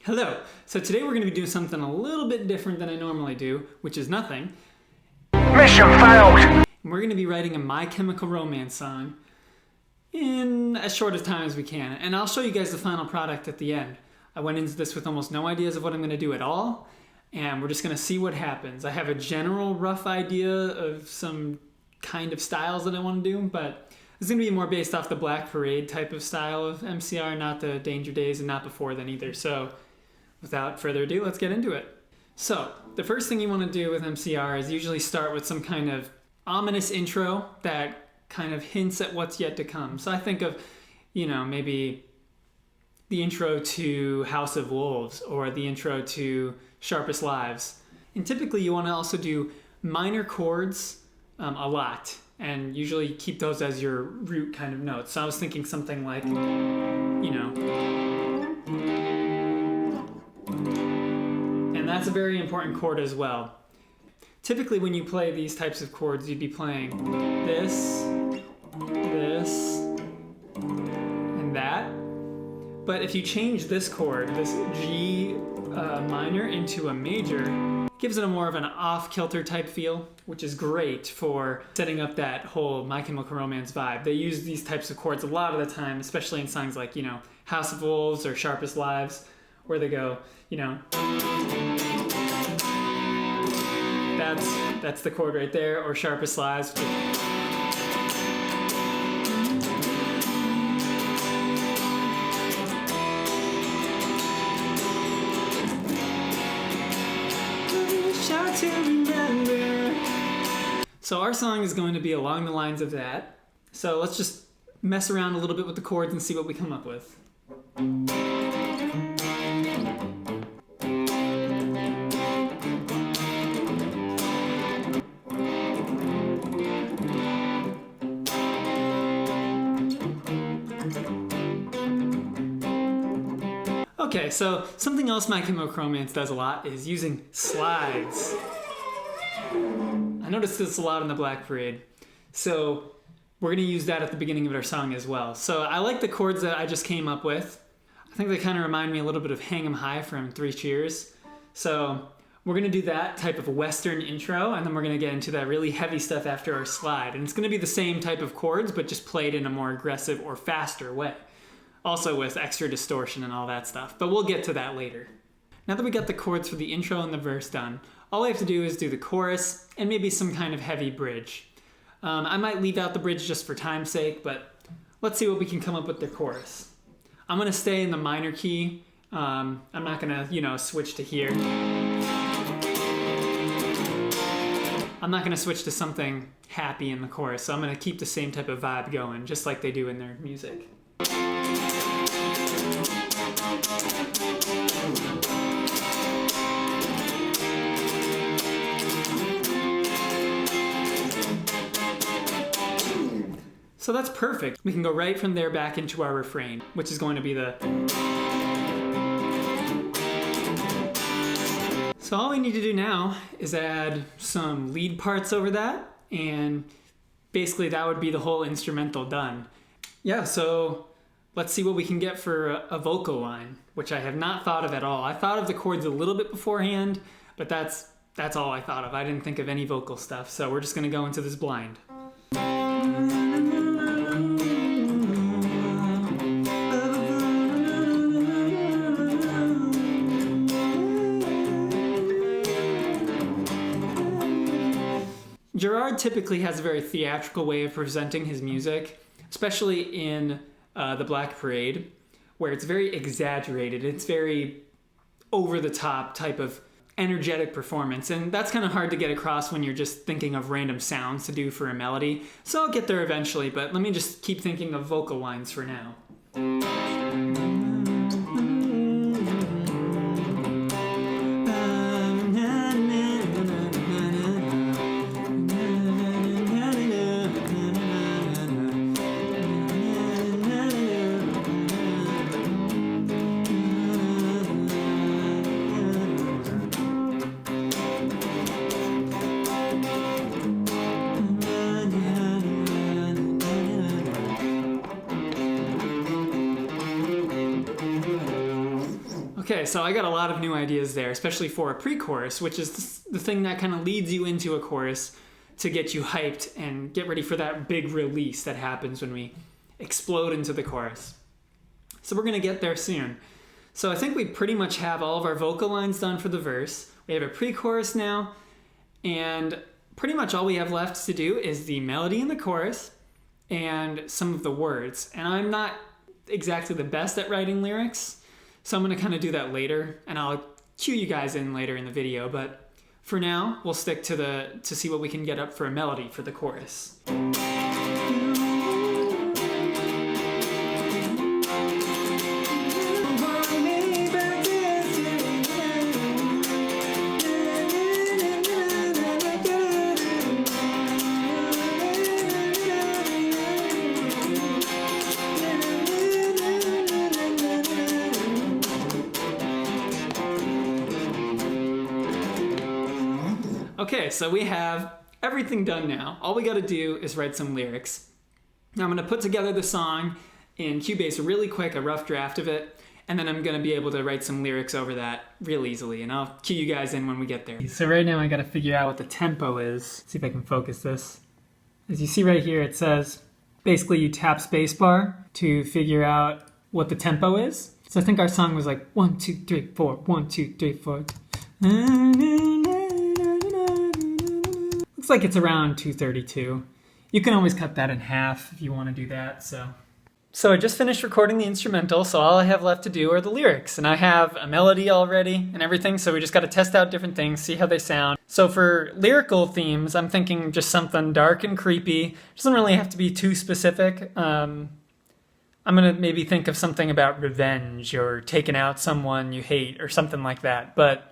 Hello. So today we're going to be doing something a little bit different than I normally do, which is nothing. Mission failed! And we're going to be writing a My Chemical Romance song in as short a time as we can. And I'll show you guys the final product at the end. I went into this with almost no ideas of what I'm going to do at all, and we're just going to see what happens. I have a general rough idea of some kind of styles that I want to do, but it's going to be more based off the Black Parade type of style of MCR, not the Danger Days and not Before Then either. So without further ado, let's get into it. So the first thing you want to do with MCR is usually start with some kind of ominous intro that kind of hints at what's yet to come. So I think of, maybe the intro to House of Wolves or the intro to Sharpest Lives. And typically you want to also do minor chords a lot, and usually keep those as your root kind of notes. So I was thinking something like, and that's a very important chord as well. Typically when you play these types of chords, you'd be playing this, and that. But if you change this chord, this G minor, into a major, it gives it a more of an off-kilter type feel, which is great for setting up that whole My Chemical Romance vibe. They use these types of chords a lot of the time, especially in songs like, House of Wolves or Sharpest Lives, where they go, that's the chord right there, or Sharpest Lives. So our song is going to be along the lines of that. So let's just mess around a little bit with the chords and see what we come up with. Okay, so something else My Chemical Romance does a lot is using slides. I noticed this a lot in the Black Parade. So we're going to use that at the beginning of our song as well. So I like the chords that I just came up with. I think they kind of remind me a little bit of Hang 'em High from Three Cheers. So we're going to do that type of Western intro, and then we're going to get into that really heavy stuff after our slide. And it's going to be the same type of chords, but just played in a more aggressive or faster way. Also with extra distortion and all that stuff. But we'll get to that later. Now that we got the chords for the intro and the verse done, all I have to do is do the chorus and maybe some kind of heavy bridge. I might leave out the bridge just for time's sake, but let's see what we can come up with the chorus. I'm going to stay in the minor key. I'm not going to, switch to here. I'm not going to switch to something happy in the chorus, so I'm going to keep the same type of vibe going, just like they do in their music. So that's perfect. We can go right from there back into our refrain, which is going to be the... So all we need to do now is add some lead parts over that, and basically that would be the whole instrumental done. Yeah, so let's see what we can get for a vocal line, which I have not thought of at all. I thought of the chords a little bit beforehand, but that's all I thought of. I didn't think of any vocal stuff, so we're just going to go into this blind. Gerard typically has a very theatrical way of presenting his music, especially in the Black Parade, where it's very exaggerated. It's very over-the-top type of energetic performance, and that's kind of hard to get across when you're just thinking of random sounds to do for a melody. So I'll get there eventually, but let me just keep thinking of vocal lines for now. Okay, so I got a lot of new ideas there, especially for a pre-chorus, which is the thing that kind of leads you into a chorus to get you hyped and get ready for that big release that happens when we explode into the chorus. So we're going to get there soon. So I think we pretty much have all of our vocal lines done for the verse. We have a pre-chorus now, and pretty much all we have left to do is the melody in the chorus and some of the words. And I'm not exactly the best at writing lyrics, so I'm going to kind of do that later, and I'll cue you guys in later in the video. But for now, we'll stick to see what we can get up for a melody for the chorus. Okay, so we have everything done now. All we got to do is write some lyrics. Now I'm going to put together the song in Cubase really quick, a rough draft of it, and then I'm going to be able to write some lyrics over that real easily, and I'll cue you guys in when we get there. So right now I got to figure out what the tempo is. Let's see if I can focus this. As you see right here, it says basically you tap spacebar to figure out what the tempo is. So I think our song was like 1, 2, 3, 4, 1, 2, 3, 4. Looks like it's around 232. You can always cut that in half if you want to do that. So I just finished recording the instrumental, so all I have left to do are the lyrics. And I have a melody already and everything, so we just got to test out different things, see how they sound. So for lyrical themes, I'm thinking just something dark and creepy. It doesn't really have to be too specific. I'm going to maybe think of something about revenge or taking out someone you hate or something like that. But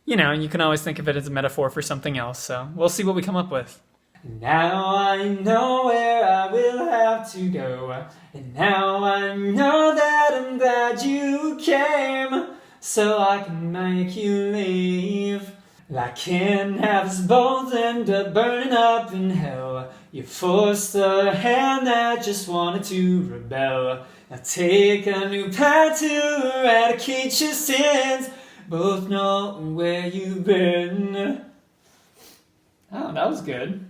you know, you can always think of it as a metaphor for something else, so we'll see what we come up with. Now I know where I will have to go, and now I know that I'm glad you came, so I can make you leave. I can't have us both end up burning up in hell. You forced a hand that just wanted to rebel. Now take a new path to eradicate your sins. Both know where you've been. Oh, that was good.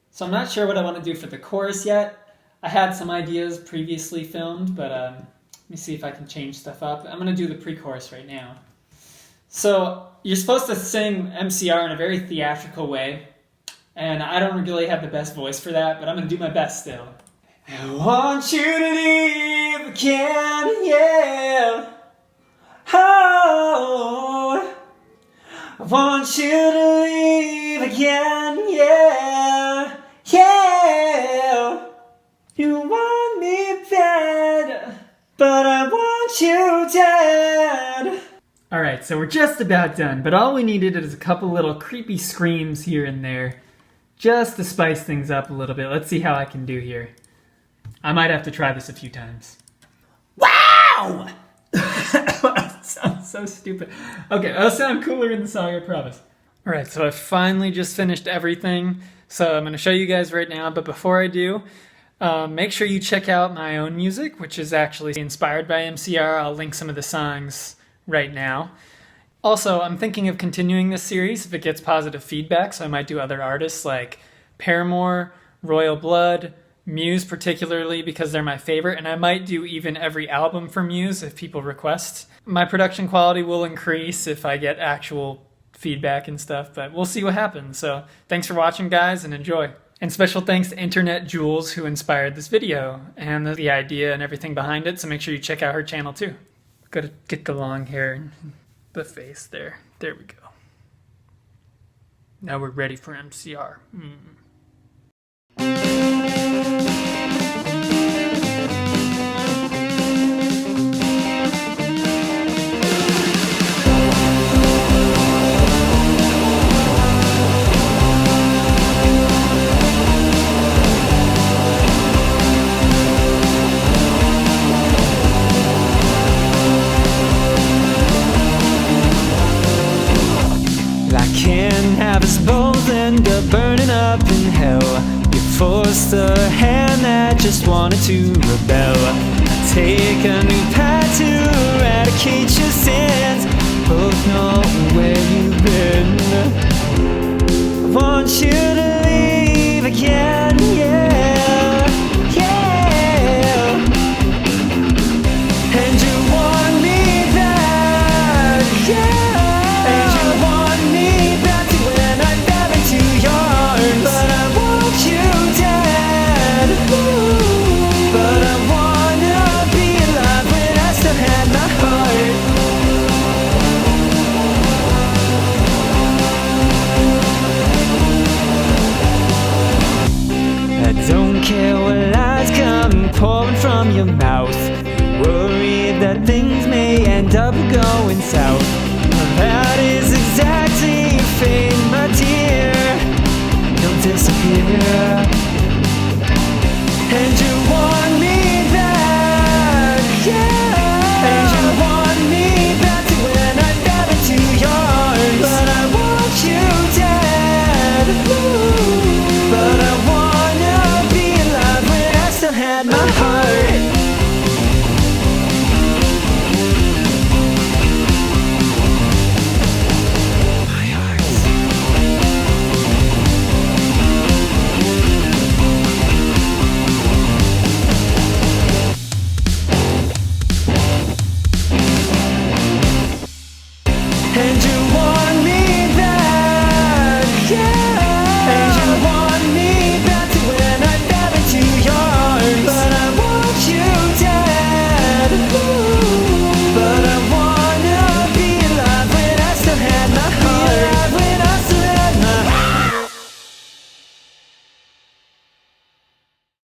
So I'm not sure what I want to do for the chorus yet. I had some ideas previously filmed, but let me see if I can change stuff up. I'm going to do the pre-chorus right now. So you're supposed to sing MCR in a very theatrical way, and I don't really have the best voice for that, but I'm going to do my best still. I want you to leave again, yeah. Oh, I want you to leave again, yeah, yeah. You want me bad, but I want you dead. Alright, so we're just about done, but all we needed is a couple little creepy screams here and there, just to spice things up a little bit. Let's see how I can do here. I might have to try this a few times. Wow! That sounds so stupid. Okay, that'll sound cooler in the song, I promise. Alright, so I finally just finished everything. So I'm going to show you guys right now, but before I do, make sure you check out my own music, which is actually inspired by MCR. I'll link some of the songs right now. Also, I'm thinking of continuing this series if it gets positive feedback, so I might do other artists like Paramore, Royal Blood, Muse particularly because they're my favorite, and I might do even every album from Muse if people request. My production quality will increase if I get actual feedback and stuff, but we'll see what happens. So thanks for watching, guys, and enjoy. And special thanks to Internet Jules, who inspired this video and the idea and everything behind it, so make sure you check out her channel too. Gotta get the long hair and the face there. There we go. Now we're ready for MCR. Have us both end up burning up in hell. You forced a hand that just wanted to rebel. Take a new path to eradicate your sin. you to leave again, yeah, yeah. And you want me back, yeah. And you want me back to when I fell into your arms. But I want you dead, ooh. But I wanna be alive when I still had my heart. I don't care what lies come pouring from your mouth. You worry that things may end up going south. Well, that is exactly your fate, my dear. You'll disappear. And you want